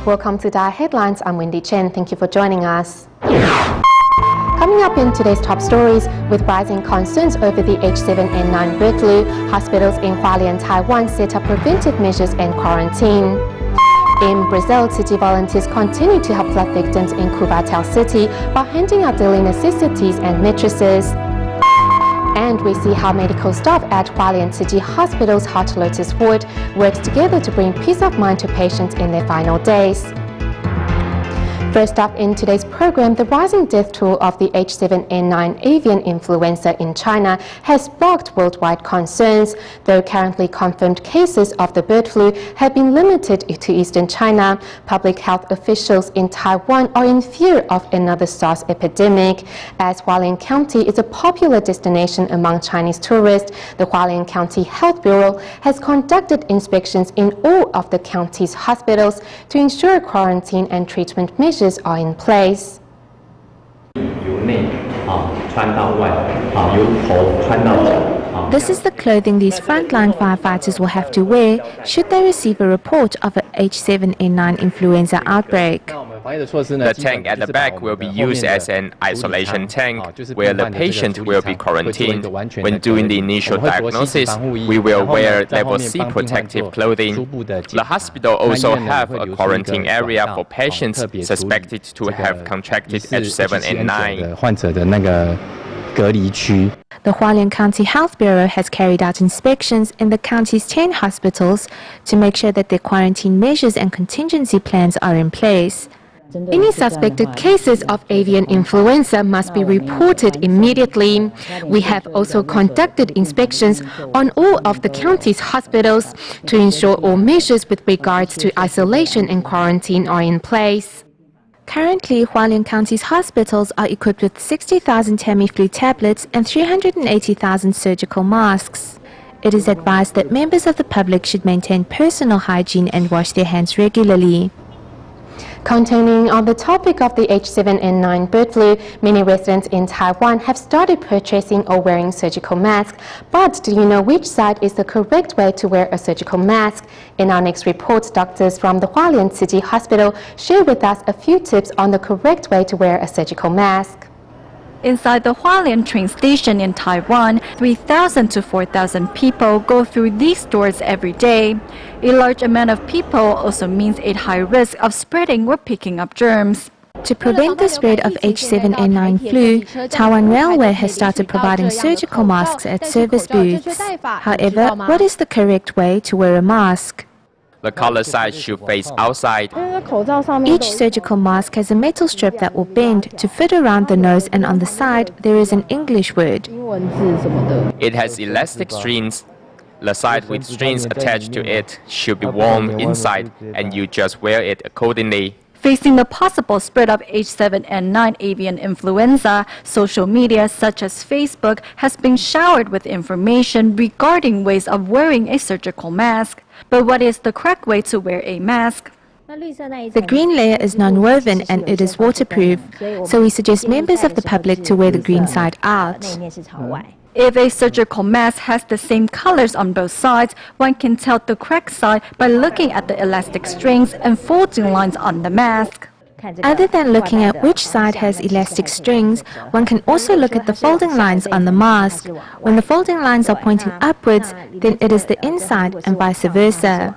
Welcome to DaAi Headlines. I'm Wendy Chen. Thank you for joining us. Coming up in today's top stories, with rising concerns over the H7N9 bird flu, hospitals in Hualien, Taiwan set up preventive measures and quarantine. In Brazil, city volunteers continue to help flood victims in Cubatão City while handing out daily necessities and mattresses. And we see how medical staff at Hualien City Hospital's Heart Lotus Ward works together to bring peace of mind to patients in their final days. First up in today's program, the rising death toll of the H7N9 avian influenza in China has sparked worldwide concerns. Though currently confirmed cases of the bird flu have been limited to eastern China, public health officials in Taiwan are in fear of another SARS epidemic. As Hualien County is a popular destination among Chinese tourists, the Hualien County Health Bureau has conducted inspections in all of the county's hospitals to ensure quarantine and treatment measures are in place. This is the clothing these frontline firefighters will have to wear should they receive a report of an H7N9 influenza outbreak. The tank at the back will be used as an isolation tank, where the patient will be quarantined. When doing the initial diagnosis, we will wear level C protective clothing. The hospital also have a quarantine area for patients suspected to have contracted H7N9. The Hualien County Health Bureau has carried out inspections in the county's 10 hospitals to make sure that their quarantine measures and contingency plans are in place. Any suspected cases of avian influenza must be reported immediately. We have also conducted inspections on all of the county's hospitals to ensure all measures with regards to isolation and quarantine are in place. Currently, Hualien County's hospitals are equipped with 60,000 Tamiflu tablets and 380,000 surgical masks. It is advised that members of the public should maintain personal hygiene and wash their hands regularly. Continuing on the topic of the H7N9 bird flu, many residents in Taiwan have started purchasing or wearing surgical masks. But do you know which side is the correct way to wear a surgical mask? In our next report, doctors from the Hualien City Hospital share with us a few tips on the correct way to wear a surgical mask. Inside the Hualien train station in Taiwan, 3,000 to 4,000 people go through these doors every day. A large amount of people also means a high risk of spreading or picking up germs. To prevent the spread of H7N9 flu, Taiwan Railway has started providing surgical masks at service booths. However, what is the correct way to wear a mask? The collar side should face outside. Each surgical mask has a metal strip that will bend to fit around the nose, and on the side there is an English word. It has elastic strings. The side with strings attached to it should be worn inside, and you just wear it accordingly. Facing the possible spread of H7N9 avian influenza, social media such as Facebook has been showered with information regarding ways of wearing a surgical mask. But what is the correct way to wear a mask? The green layer is non-woven and it is waterproof, so we suggest members of the public to wear the green side out. If a surgical mask has the same colors on both sides, one can tell the correct side by looking at the elastic strings and folding lines on the mask. Other than looking at which side has elastic strings, one can also look at the folding lines on the mask. When the folding lines are pointing upwards, then it is the inside and vice versa.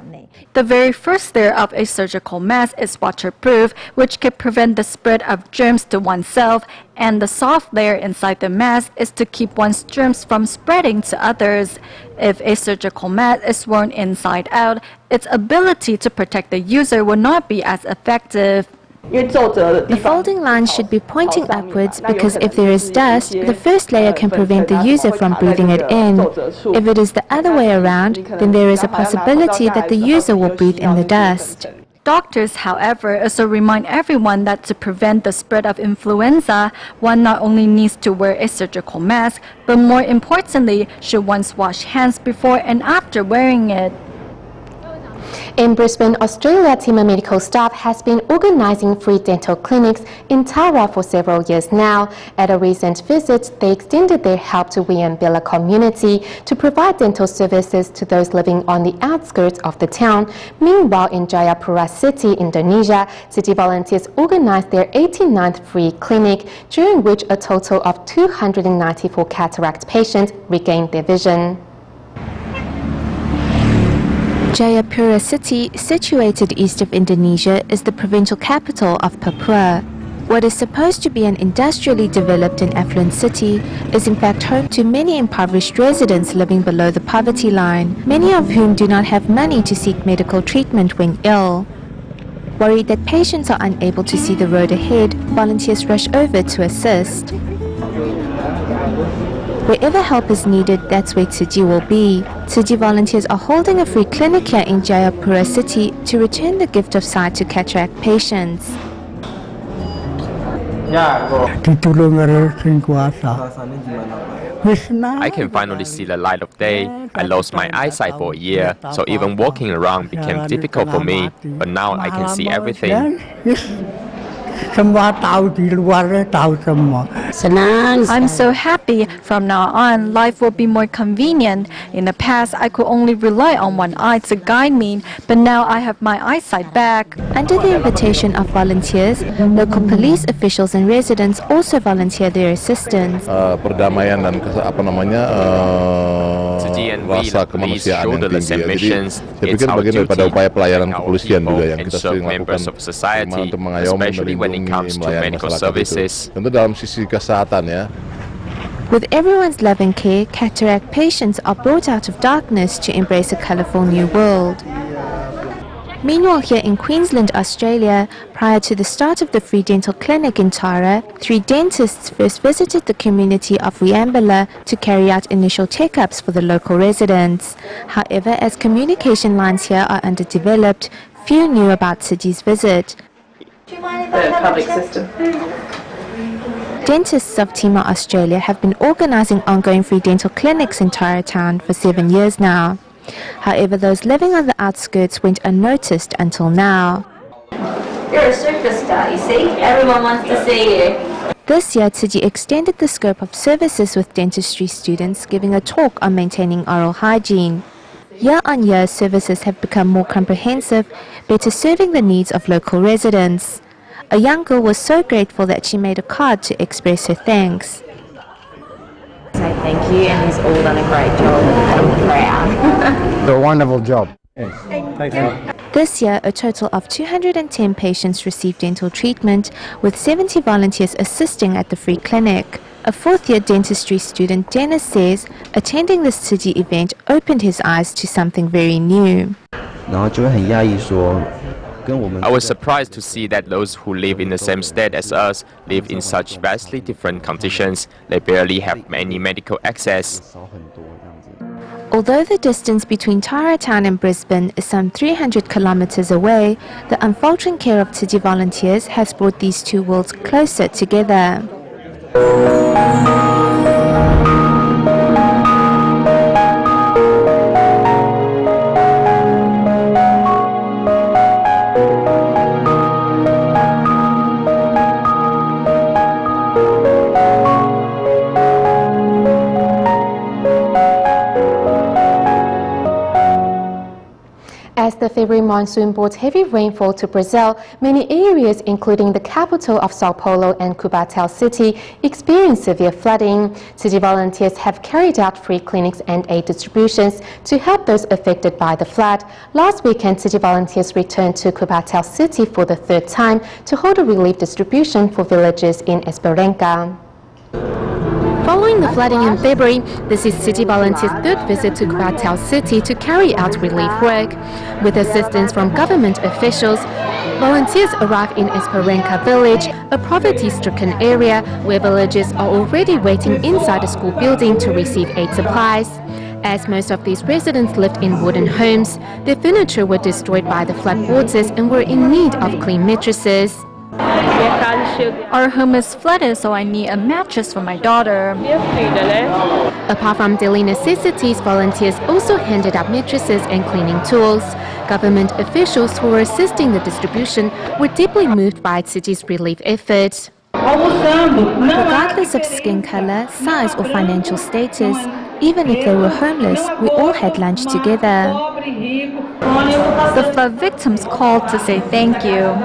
The very first layer of a surgical mask is waterproof, which can prevent the spread of germs to oneself, and the soft layer inside the mask is to keep one's germs from spreading to others. If a surgical mask is worn inside out, its ability to protect the user will not be as effective. The folding lines should be pointing upwards because if there is dust, the first layer can prevent the user from breathing it in. If it is the other way around, then there is a possibility that the user will breathe in the dust. Doctors, however, also remind everyone that to prevent the spread of influenza, one not only needs to wear a surgical mask, but more importantly, should once wash hands before and after wearing it. In Brisbane, Australia, team of medical staff has been organising free dental clinics in Tara for several years now. At a recent visit, they extended their help to Wiambilla community to provide dental services to those living on the outskirts of the town. Meanwhile, in Jayapura City, Indonesia, city volunteers organised their 89th free clinic, during which a total of 294 cataract patients regained their vision. Jayapura City, situated east of Indonesia, is the provincial capital of Papua. What is supposed to be an industrially developed and affluent city is in fact home to many impoverished residents living below the poverty line, many of whom do not have money to seek medical treatment when ill. Worried that patients are unable to see the road ahead, volunteers rush over to assist. Wherever help is needed, that's where Tsuji will be. Tsuji volunteers are holding a free clinic here in Jayapura City to return the gift of sight to cataract patients. I can finally see the light of day. I lost my eyesight for a year, so even walking around became difficult for me, but now I can see everything. I'm so happy. From now on, life will be more convenient. In the past, I could only rely on one eye to guide me, but now I have my eyesight back. Under the invitation of volunteers, local police officials and residents also volunteer their assistance. Tsuji and we, the police, shoulderless ambitions. It's our duty to protect our people and serve members of society, especially when it comes to medical services. With everyone's love and care, cataract patients are brought out of darkness to embrace a colourful new world. Meanwhile, here in Queensland, Australia, prior to the start of the free dental clinic in Tara, 3 dentists first visited the community of Wiambilla to carry out initial checkups for the local residents. However, as communication lines here are underdeveloped, few knew about Tsuji's visit. The public system. Dentists of Tima Australia have been organising ongoing free dental clinics in Tara Town for 7 years now. However, those living on the outskirts went unnoticed until now. You're a superstar, you see? Everyone wants to see you. This year, Tsuji extended the scope of services with dentistry students, giving a talk on maintaining oral hygiene. Year on year, services have become more comprehensive, better serving the needs of local residents. A young girl was so grateful that she made a card to express her thanks. Say thank you, and he's all done a great job, and I'm proud. A wonderful job. Yes. Thank you. This year, a total of 210 patients received dental treatment, with 70 volunteers assisting at the free clinic. A 4th-year dentistry student, Dennis, says attending this Tsuji event opened his eyes to something very new. I was surprised to see that those who live in the same state as us live in such vastly different conditions. They barely have any medical access. Although the distance between Tara Town and Brisbane is some 300 kilometers away, the unfaltering care of Tsuji volunteers has brought these two worlds closer together. As the February monsoon brought heavy rainfall to Brazil, many areas, including the capital of Sao Paulo and Cubatão City, experienced severe flooding. City volunteers have carried out free clinics and aid distributions to help those affected by the flood. Last weekend, city volunteers returned to Cubatão City for the 3rd time to hold a relief distribution for villagers in Esperança. Following the flooding in February, this is City Volunteers' 3rd visit to Cubatão City to carry out relief work. With assistance from government officials, volunteers arrive in Esperança village, a poverty-stricken area where villagers are already waiting inside a school building to receive aid supplies. As most of these residents lived in wooden homes, their furniture were destroyed by the flood waters and were in need of clean mattresses. Our home is flooded, so I need a mattress for my daughter. Apart from daily necessities, volunteers also handed out mattresses and cleaning tools. Government officials who were assisting the distribution were deeply moved by Tzu Chi's relief effort. Regardless of skin color, size or financial status, even if they were homeless, we all had lunch together. The flood victims called to say thank you.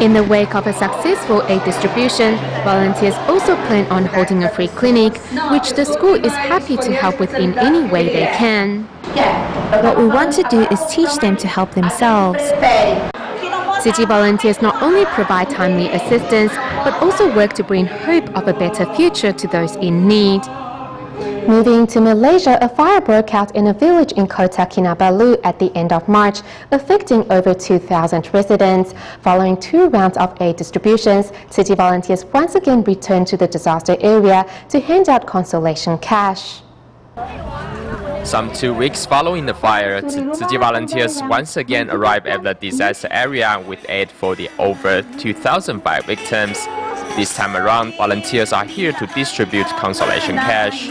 In the wake of a successful aid distribution, volunteers also plan on holding a free clinic, which the school is happy to help with in any way they can. What we want to do is teach them to help themselves. Tzu Chi volunteers not only provide timely assistance, but also work to bring hope of a better future to those in need. Moving to Malaysia, a fire broke out in a village in Kota Kinabalu at the end of March, affecting over 2,000 residents. Following 2 rounds of aid distributions, Tzu Chi volunteers once again returned to the disaster area to hand out consolation cash. Some 2 weeks following the fire, Tzu Chi volunteers once again arrived at the disaster area with aid for the over 2,000 fire victims. This time around, volunteers are here to distribute consolation cash.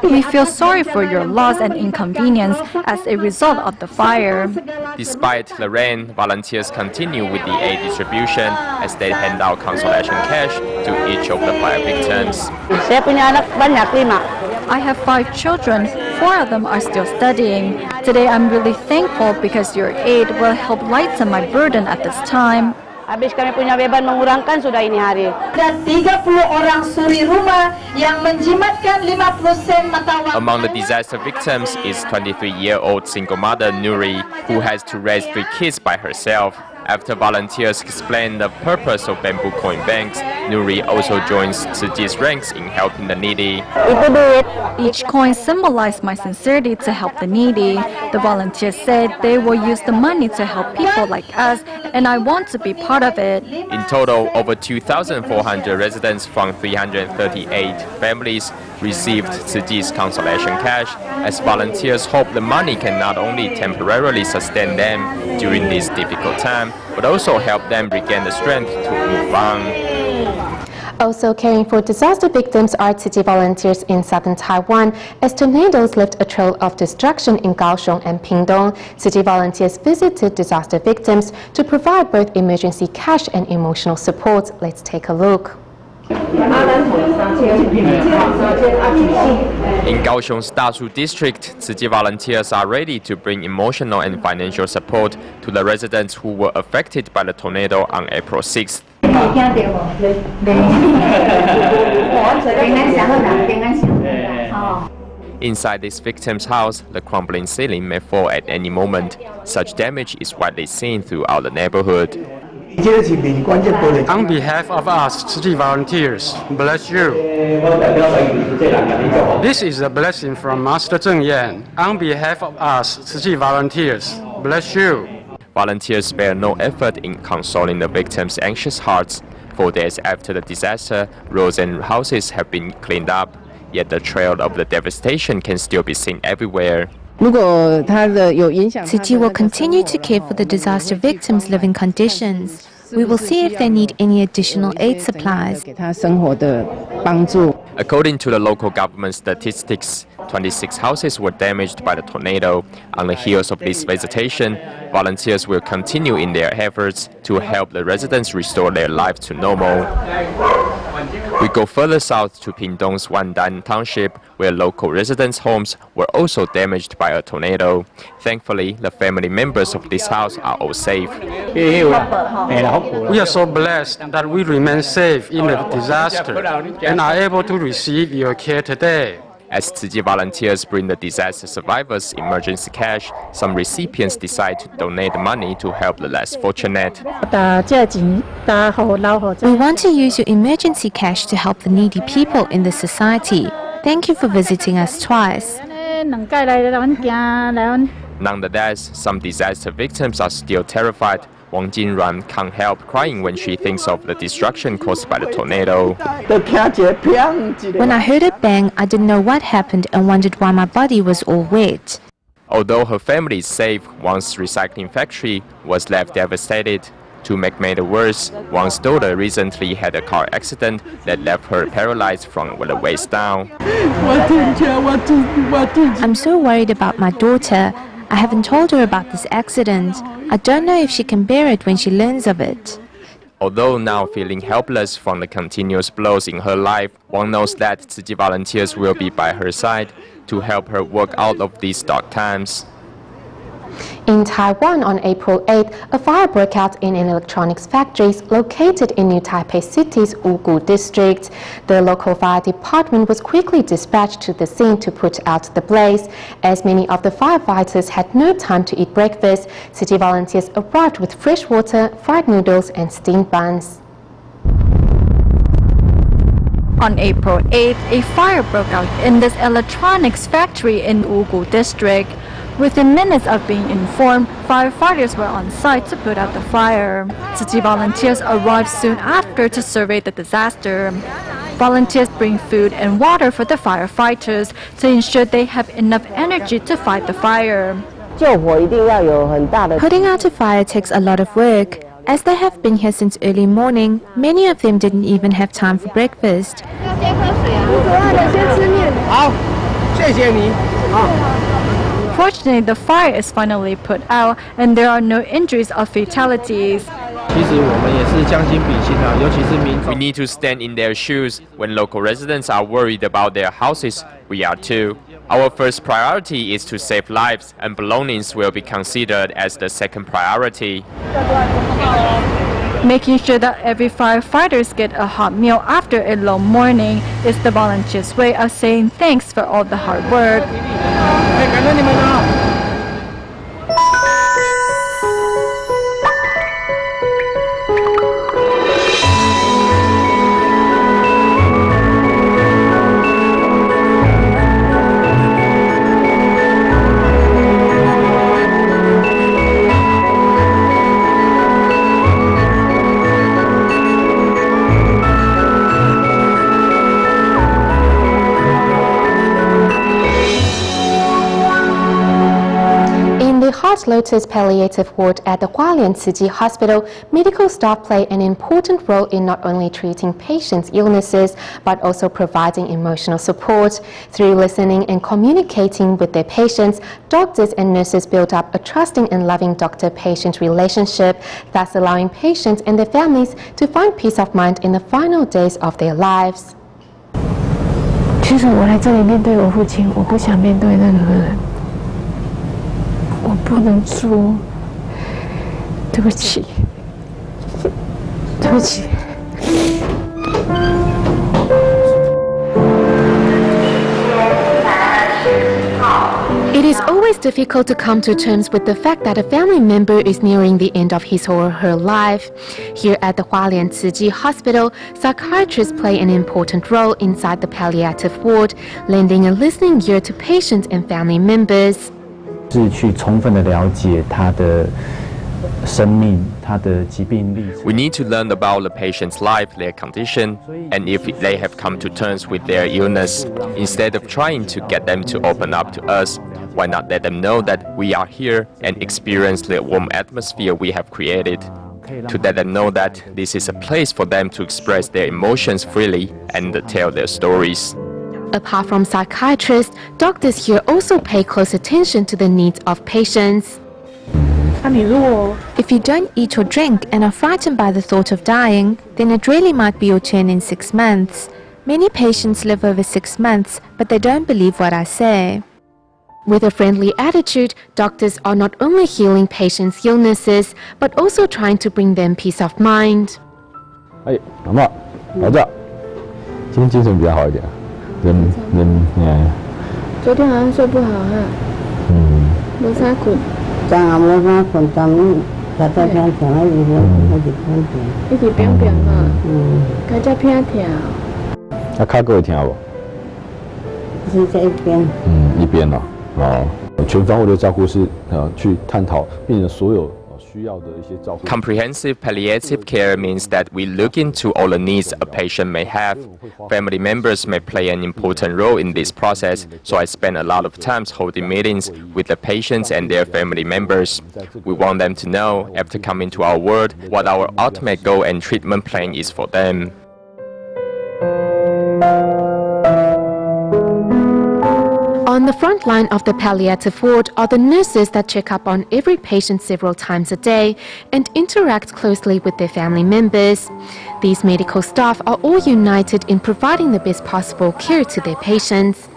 We feel sorry for your loss and inconvenience as a result of the fire. Despite the rain, volunteers continue with the aid distribution as they hand out consolation cash to each of the fire victims. I have 5 children. 4 of them are still studying. Today I'm really thankful because your aid will help lighten my burden at this time. Habis kami punya beban mengurangkan sudah ini hari. Dan 30 orang suri rumah yang menjimatkan 50 sen mata wang. Among the disaster victims is 23-year-old single mother Nuri, who has to raise 3 kids by herself. After volunteers explain the purpose of bamboo coin banks, Nuri also joins Tzu Chi's ranks in helping the needy. Each coin symbolized my sincerity to help the needy. The volunteers said they will use the money to help people like us, and I want to be part of it. In total, over 2,400 residents from 338 families received Tzu Chi's consolation cash, as volunteers hope the money can not only temporarily sustain them during this difficult time, but also help them regain the strength to move on. Also caring for disaster victims are Tzu Chi volunteers in southern Taiwan. As tornadoes left a trail of destruction in Kaohsiung and Pingtung, Tzu Chi volunteers visited disaster victims to provide both emergency cash and emotional support. Let's take a look. In Kaohsiung's Dashu district, Tzu Chi volunteers are ready to bring emotional and financial support to the residents who were affected by the tornado on April 6th. Inside this victim's house, the crumbling ceiling may fall at any moment. Such damage is widely seen throughout the neighborhood. On behalf of us Tzu Chi volunteers, bless you. This is a blessing from Master Zheng Yan. On behalf of us Tzu Chi volunteers, bless you. Volunteers spare no effort in consoling the victims' anxious hearts. 4 days after the disaster, roads and houses have been cleaned up, yet the trail of the devastation can still be seen everywhere. Tzu Chi will continue to care for the disaster victims' living conditions. We will see if they need any additional aid supplies. According to the local government statistics, 26 houses were damaged by the tornado. On the heels of this visitation, volunteers will continue in their efforts to help the residents restore their lives to normal. We go further south to Pingtung's Wandan Township, where local residents' homes were also damaged by a tornado. Thankfully, the family members of this house are all safe. We are so blessed that we remain safe in the disaster and are able to receive your care today. As Tzu Chi volunteers bring the disaster survivors emergency cash, some recipients decide to donate money to help the less fortunate. We want to use your emergency cash to help the needy people in the society. Thank you for visiting us twice. Nonetheless, some disaster victims are still terrified. Wang Jinran can't help crying when she thinks of the destruction caused by the tornado. When I heard it bang, I didn't know what happened and wondered why my body was all wet. Although her family is safe, one's recycling factory was left devastated. To make matters worse, one's daughter recently had a car accident that left her paralyzed from the waist down. I'm so worried about my daughter. I haven't told her about this accident. I don't know if she can bear it when she learns of it. Although now feeling helpless from the continuous blows in her life, one knows that Tzu Chi volunteers will be by her side to help her work out of these dark times. In Taiwan on April 8, a fire broke out in an electronics factory located in New Taipei City's Wugu district. The local fire department was quickly dispatched to the scene to put out the blaze. As many of the firefighters had no time to eat breakfast, city volunteers arrived with fresh water, fried noodles and steamed buns. On April 8, a fire broke out in this electronics factory in Wugu district. Within minutes of being informed, firefighters were on site to put out the fire. Tzu Chi volunteers arrived soon after to survey the disaster. Volunteers bring food and water for the firefighters to ensure they have enough energy to fight the fire. Putting out a fire takes a lot of work. As they have been here since early morning, many of them didn't even have time for breakfast. Fortunately, the fire is finally put out and there are no injuries or fatalities. We need to stand in their shoes. When local residents are worried about their houses, we are too. Our first priority is to save lives, and belongings will be considered as the second priority. Making sure that every firefighter gets a hot meal after a long morning is the volunteers' way of saying thanks for all the hard work. Lotus Palliative Ward at the Hualien Tzu Chi Hospital, medical staff play an important role in not only treating patients' illnesses, but also providing emotional support. Through listening and communicating with their patients, doctors and nurses build up a trusting and loving doctor-patient relationship, thus allowing patients and their families to find peace of mind in the final days of their lives. 其实我来这里面对我父亲，我不想面对任何人。 我不能说对不起，对不起。It is always difficult to come to terms with the fact that a family member is nearing the end of his or her life. Here at the Hualien Tzu Chi Hospital, psychiatrists play an important role inside the palliative ward, lending a listening ear to patients and family members. 是去充分的了解他的生命、他的疾病历程。 We need to learn about the patient's life, their condition, and if they have come to terms with their illness. Instead of trying to get them to open up to us, why not let them know that we are here and experience the warm atmosphere we have created? To let them know that this is a place for them to express their emotions freely and tell their stories. Apart from psychiatrists, doctors here also pay close attention to the needs of patients. If you don't eat or drink and are frightened by the thought of dying, then it really might be your turn in 6 months. Many patients live over 6 months, but they don't believe what I say. With a friendly attitude, doctors are not only healing patients' illnesses, but also trying to bring them peace of mind. 哎，老妈，老赵，今天精神比较好一点。 昨天好像睡不好哈。没啥困。昨晚没啥困，昨晚在偏听了一直偏听嘛。开始偏听。啊，卡各会听不？是在一边。一边哦。全方位的照顾是去探讨病人所有 Comprehensive palliative care means that we look into all the needs a patient may have. Family members may play an important role in this process, so I spend a lot of time holding meetings with the patients and their family members. We want them to know, after coming to our ward, what our ultimate goal and treatment plan is for them. On the front line of the palliative ward are the nurses that check up on every patient several times a day and interact closely with their family members. These medical staff are all united in providing the best possible care to their patients.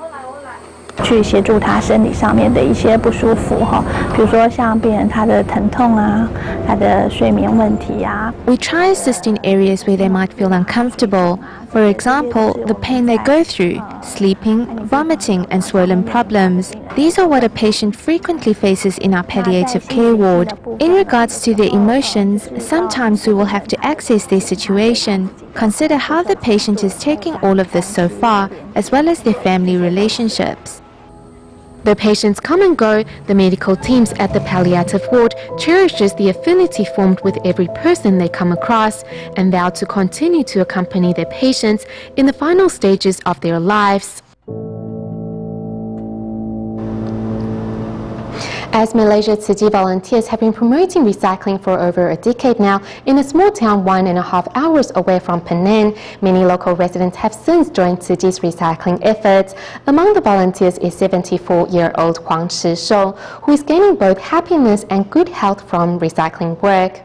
去协助他生理上面的一些不舒服哈，比如说像病人他的疼痛啊，他的睡眠问题啊。We try assist in areas where they might feel uncomfortable. For example, the pain they go through, sleeping, vomiting and swollen problems. These are what a patient frequently faces in our palliative care ward. In regards to their emotions, sometimes we will have to access their situation, consider how the patient is taking all of this so far, as well as their family relationships. The patients come and go, the medical teams at the palliative ward cherishes the affinity formed with every person they come across and vow to continue to accompany their patients in the final stages of their lives. As Malaysia's Tzu Chi volunteers have been promoting recycling for over a decade now, in a small town 1.5 hours away from Penang, many local residents have since joined Tzu Chi's recycling efforts. Among the volunteers is 74-year-old Huang Chi-shou, who is gaining both happiness and good health from recycling work.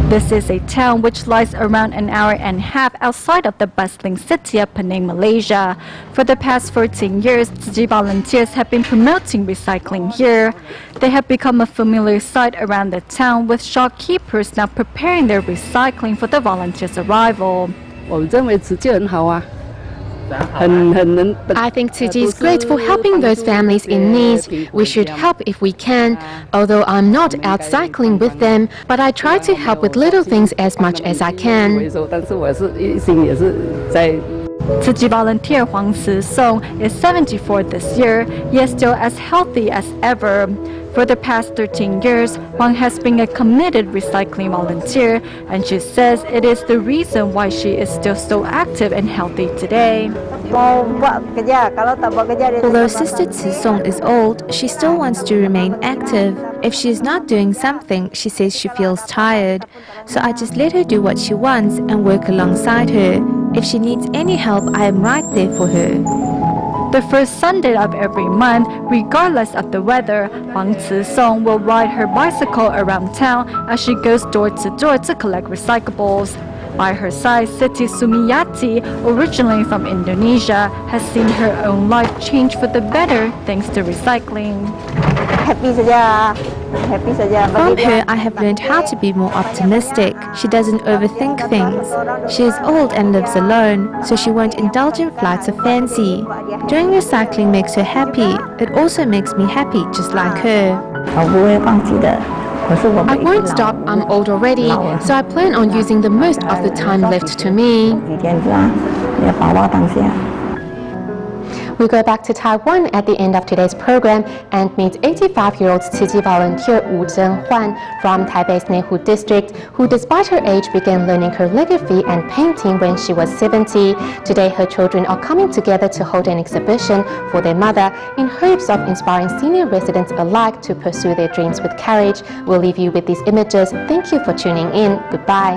This is a town which lies around an hour and a half outside of the bustling city of Penang, Malaysia. For the past 14 years, Tzu Chi volunteers have been promoting recycling here. They have become a familiar sight around the town, with shopkeepers now preparing their recycling for the volunteers' arrival. I think Tzu Chi is great for helping those families in need. We should help if we can. Although I'm not out cycling with them, but I try to help with little things as much as I can. Tzu Chi volunteer Huang Ci-song is 74 this year, yet still as healthy as ever. For the past 13 years, Huang has been a committed recycling volunteer, and she says it is the reason why she is still so active and healthy today. Although Sister Ci-song is old, she still wants to remain active. If she is not doing something, she says she feels tired. So I just let her do what she wants and work alongside her. If she needs any help, I am right there for her. The first Sunday of every month, regardless of the weather, Huang Ci-song will ride her bicycle around town as she goes door to door to collect recyclables. By her side, Siti Sumiyati, originally from Indonesia, has seen her own life change for the better thanks to recycling. From her, I have learned how to be more optimistic. She doesn't overthink things. She is old and lives alone, so she won't indulge in flights of fancy. Doing recycling makes her happy. It also makes me happy, just like her. I won't stop, I'm old already, so I plan on using the most of the time left to me. We go back to Taiwan at the end of today's program and meet 85-year-old Tzu Chi volunteer Wu Zhenhuan from Taipei's Nehu district, who despite her age began learning calligraphy and painting when she was 70. Today her children are coming together to hold an exhibition for their mother in hopes of inspiring senior residents alike to pursue their dreams with courage. We'll leave you with these images. Thank you for tuning in. Goodbye.